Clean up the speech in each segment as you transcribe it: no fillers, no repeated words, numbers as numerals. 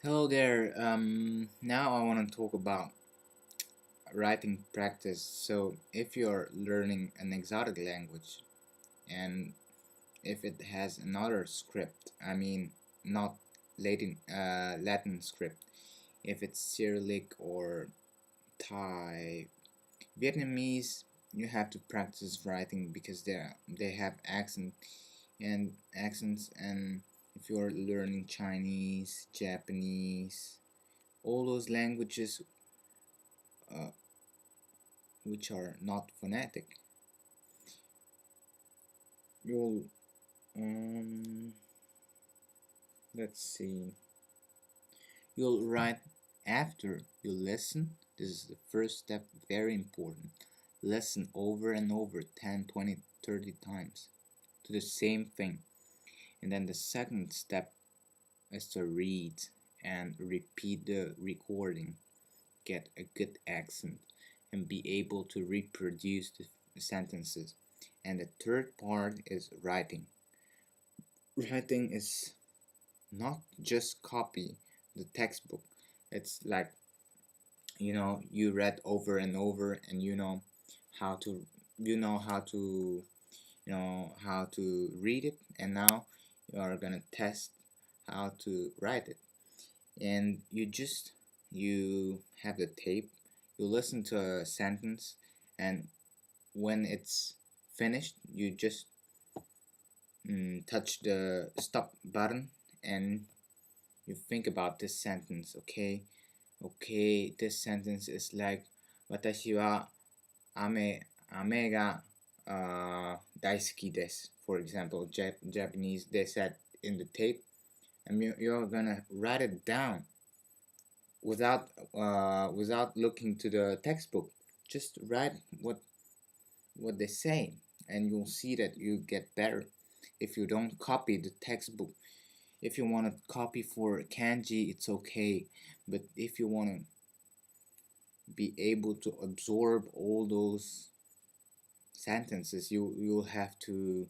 Hello there. Now I want to talk about writing practice. So, if you're learning an exotic language and if it has another script, not Latin script, if it's Cyrillic or Thai, Vietnamese, you have to practice writing because they have accents, and if you're learning Chinese, Japanese, all those languages uh, which are not phonetic, you'll um, let's see, you'll write after you listen. This is the first step, very important. Listen over and over 10, 20, 30 times to the same thing. And then the second step is to read and repeat the recording, get a good accent, and be able to reproduce the sentences. And the third part is writing. Writing is not just copy the textbook. It's like, you read over and over, and how to how to how to read it, and now you are gonna test how to write it. And you have the tape, you listen to a sentence, and when it's finished, you just touch the stop button, and you think about this sentence. Okay, this sentence is like, 私は雨が 大好きです. For example, Japanese, they said in the tape, and you're gonna write it down without looking to the textbook. Just write what they say, and you'll see that you get better if you don't copy the textbook. If you want to copy for kanji, it's okay, but if you want to be able to absorb all those sentences, you'll have to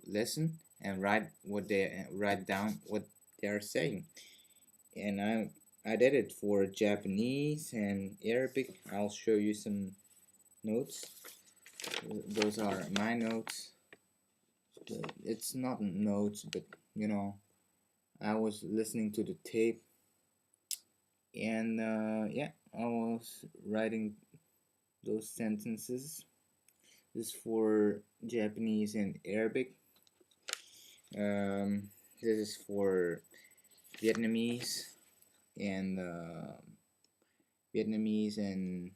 listen and write down what they are saying. And I did it for Japanese and Arabic. I'll show you some notes. Those are my notes. It's not notes, but I was listening to the tape, and yeah, I was writing those sentences. This is for Japanese and Arabic. This is for Vietnamese and Vietnamese and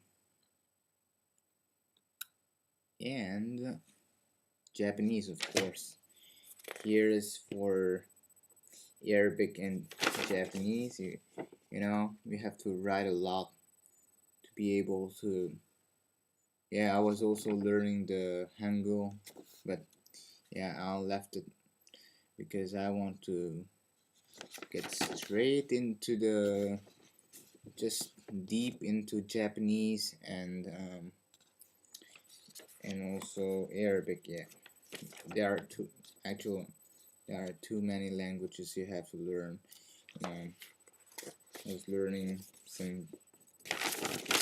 Japanese, of course. Here is for Arabic and Japanese. We have to write a lot to be able to. Yeah, I was also learning the Hangul, but yeah, I left it because I want to get straight into the just deep into Japanese and also Arabic. Yeah, there are two actually. There are too many languages you have to learn. I was learning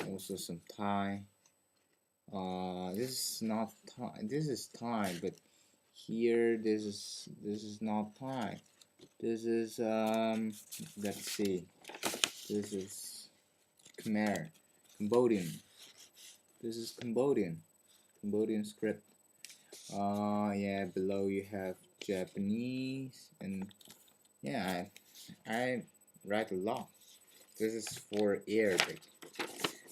also some Thai. This is not Thai. This is Thai, but here this is not Thai. This is let's see. This is Khmer, Cambodian. This is Cambodian script. Yeah, below you have Japanese, and yeah, I write a lot. This is for Arabic.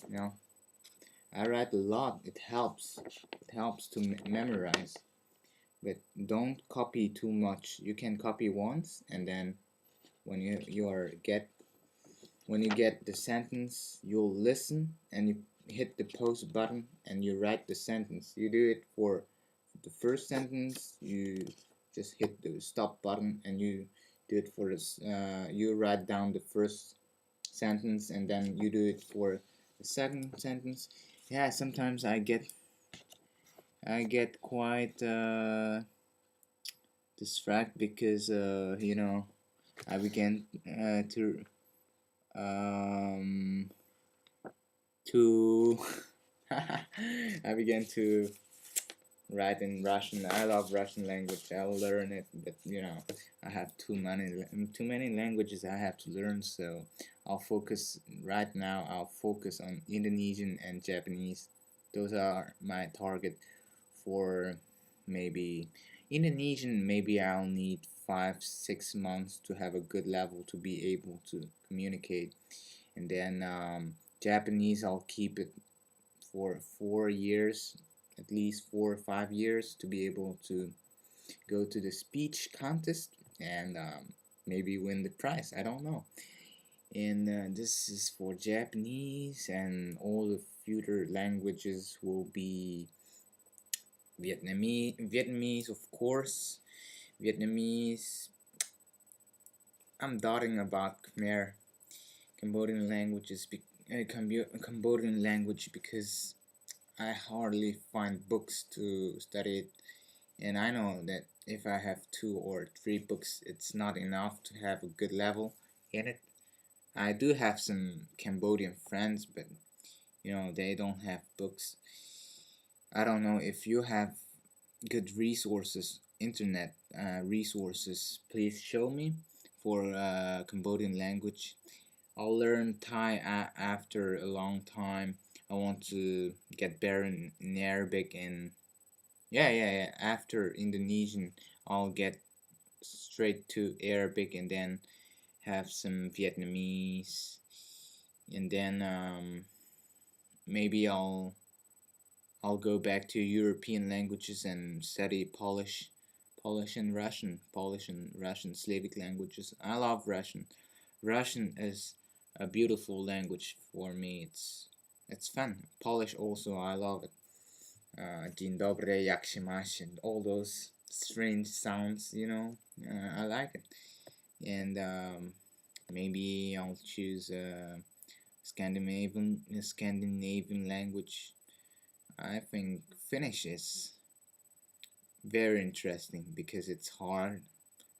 You know, I write a lot. It helps. It helps to memorize. But don't copy too much. You can copy once, and then when when you get the sentence, you'll listen and you hit the pause button and you write the sentence. You do it for the first sentence, you just hit the stop button and you do it for this. You write down the first sentence and then you do it for the second sentence. Yeah, sometimes I get quite distracted because I began um, to I began to write in Russian. I love Russian language. I'll learn it, but I have too many languages I have to learn. So I'll focus right now. I'll focus on Indonesian and Japanese. Those are my target for maybe Indonesian. Maybe I'll need 5 6 months to have a good level to be able to communicate, and then Japanese I'll keep it for 4 years, at least 4 or 5 years, to be able to go to the speech contest and maybe win the prize. I don't know. And this is for Japanese, and all the future languages will be Vietnamese, of course. Vietnamese. I'm doubting about Khmer, Cambodian languages, Cambodian language, because I hardly find books to study it, and I know that if I have 2 or 3 books, it's not enough to have a good level in it. I do have some Cambodian friends, but they don't have books. I don't know if you have good resources, internet resources. Please show me for Cambodian language. I'll learn Thai after a long time. I want to get better in Arabic, and yeah. After Indonesian, I'll get straight to Arabic, and then have some Vietnamese, and then maybe I'll go back to European languages and study Polish and Russian, Slavic languages. I love Russian. Russian is a beautiful language for me. It's fun. Polish also, I love it. Dzień dobry, jak się masz, and all those strange sounds. I like it. And maybe I'll choose Scandinavian language. I think Finnish is very interesting because it's hard,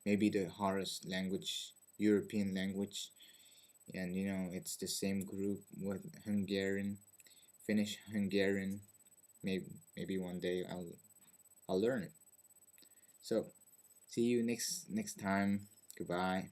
maybe the hardest language, European language, and it's the same group with Hungarian, Finnish, Hungarian. Maybe one day I'll learn it. So see you next time. Goodbye.